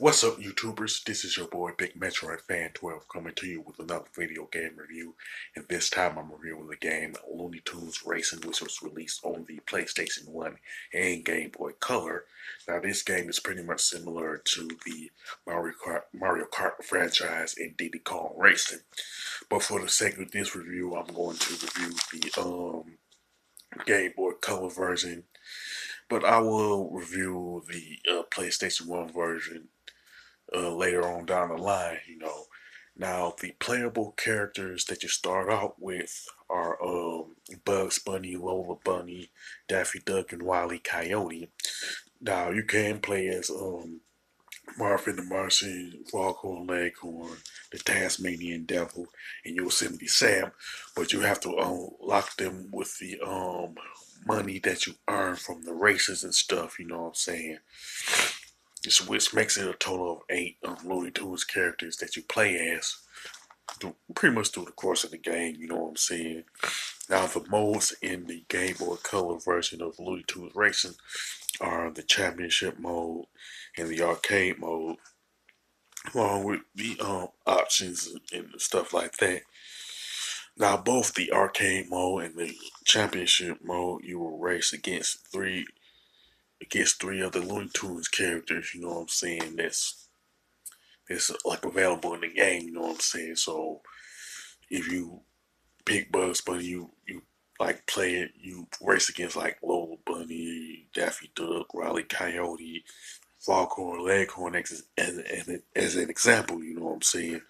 What's up, YouTubers? This is your boy Big Metroid Fan 12 coming to you with another video game review. And this time I'm reviewing the game Looney Tunes Racing, which was released on the PlayStation 1 and Game Boy Color. Now, this game is pretty much similar to the Mario Kart franchise and Diddy Kong Racing. But for the sake of this review, I'm going to review the Game Boy Color version. But I will review the PlayStation 1 version later on down the line. Now, the playable characters that you start out with are Bugs Bunny, Lola Bunny, Daffy Duck, and Wile E. Coyote. Now, you can play as Marvin the Martian, Foghorn Leghorn, the Tasmanian Devil, and Yosemite Sam, but you have to unlock them with the money that you earn from the races and stuff. You know what I'm saying? Which makes it a total of 8 Looney Tunes characters that you play as pretty much through the course of the game, you know what I'm saying? Now, the modes in the Game Boy Color version of Looney Tunes Racing are the Championship mode and the Arcade mode, along with the options and stuff like that. Now, both the Arcade mode and the Championship mode, you will race against three other Looney Tunes characters, you know what I'm saying? That's like available in the game, you know what I'm saying? So if you pick Bugs Bunny, you like play it, you race against like Lola Bunny, Daffy Duck, Riley Coyote, Foghorn Leghorn as an example, you know what I'm saying?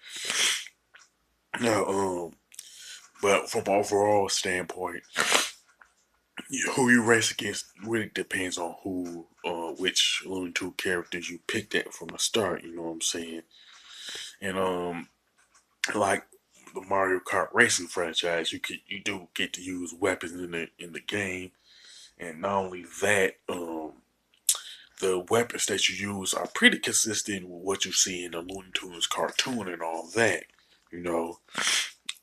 Now, but from an overall standpoint, who you race against really depends on which Looney Tunes characters you picked at from the start. You know what I'm saying? And like the Mario Kart Racing franchise, you do get to use weapons in the game, and not only that, the weapons that you use are pretty consistent with what you see in the Looney Tunes cartoon and all that. You know,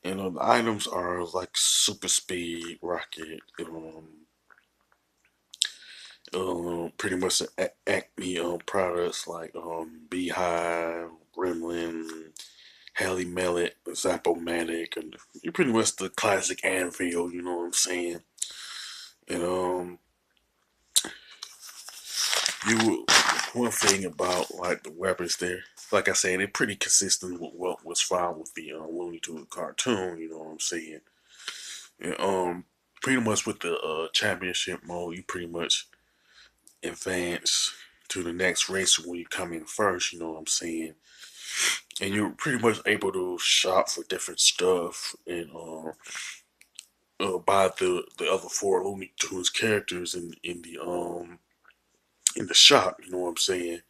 and the items are like Super Speed, Rocket, pretty much Acme products like Beehive, Gremlin, Hally Mellet, Zapomatic, and you pretty much the classic Anvil, you know what I'm saying? And you one thing about like the weapons there, like I said, they're pretty consistent with what was found with the Looney Tunes cartoon, you know what I'm saying? And pretty much with the championship mode, you pretty much advance to the next race when you come in first, you know what I'm saying? And you're pretty much able to shop for different stuff and buy the other four Looney Tunes characters in the shop, you know what I'm saying?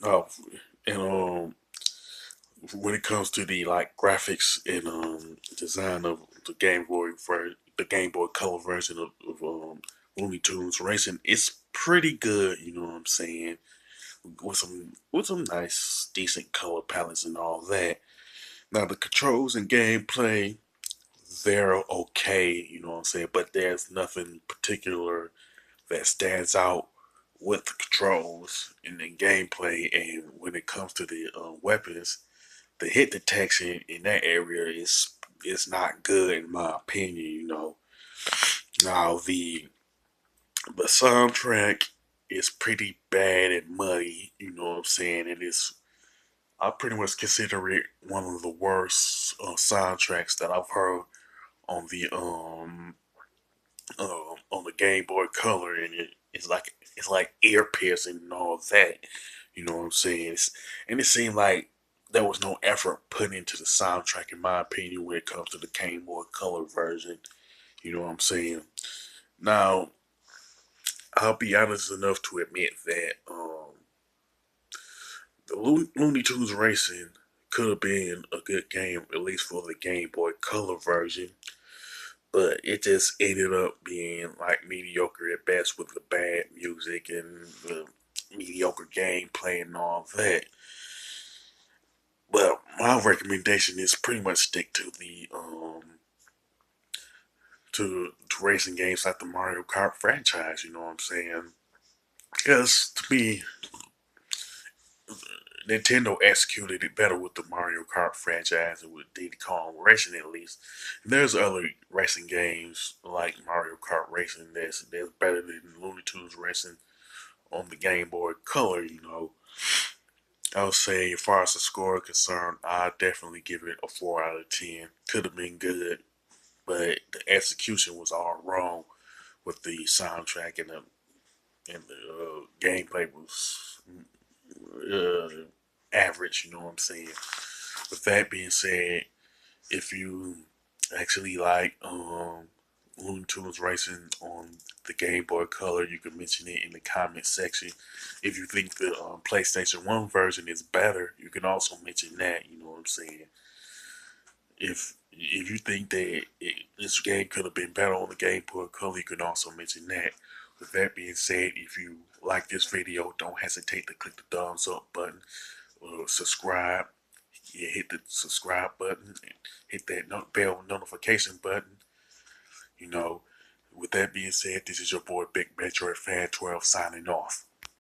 Uh, and when it comes to the like graphics and design of the Game Boy Color version of Looney Tunes Racing, it's pretty good, you know what I'm saying? With some nice decent color palettes and all that. Now the controls and gameplay, they're okay, you know what I'm saying, but there's nothing particular that stands out with the controls and the gameplay. And when it comes to the weapons, the hit detection in that area is not good in my opinion. Now the soundtrack is pretty bad and muddy. You know what I'm saying? I pretty much consider it one of the worst soundtracks that I've heard on the Game Boy Color, and it's like ear piercing and all that. You know what I'm saying? And it seemed like there was no effort put into the soundtrack, in my opinion, when it comes to the Game Boy Color version. You know what I'm saying? Now, I'll be honest enough to admit that the Looney Tunes Racing could have been a good game, at least for the Game Boy Color version, but it just ended up being like mediocre at best with the bad music and the mediocre gameplay and all that. But my recommendation is pretty much stick to the to racing games like the Mario Kart franchise. You know what I'm saying? Because to me, Nintendo executed it better with the Mario Kart franchise and with Diddy Kong Racing at least. And there's other racing games like Mario Kart Racing that's better than Looney Tunes Racing on the Game Boy Color. I would say as far as the score is concerned, I definitely give it a 4 out of 10. Could have been good, but the execution was all wrong with the soundtrack and the gameplay was average. You know what I'm saying? With that being said, if you actually like Looney Tunes Racing on the Game Boy Color, you can mention it in the comment section. If you think the PlayStation 1 version is better, you can also mention that. You know what I'm saying? If you think that this game could have been better on the Game Boy Color, you can also mention that. With that being said, if you like this video, don't hesitate to click the thumbs up button, subscribe. Yeah, hit the subscribe button, and hit that bell notification button. You know, with that being said, this is your boy Big Metroid Fan 12 signing off.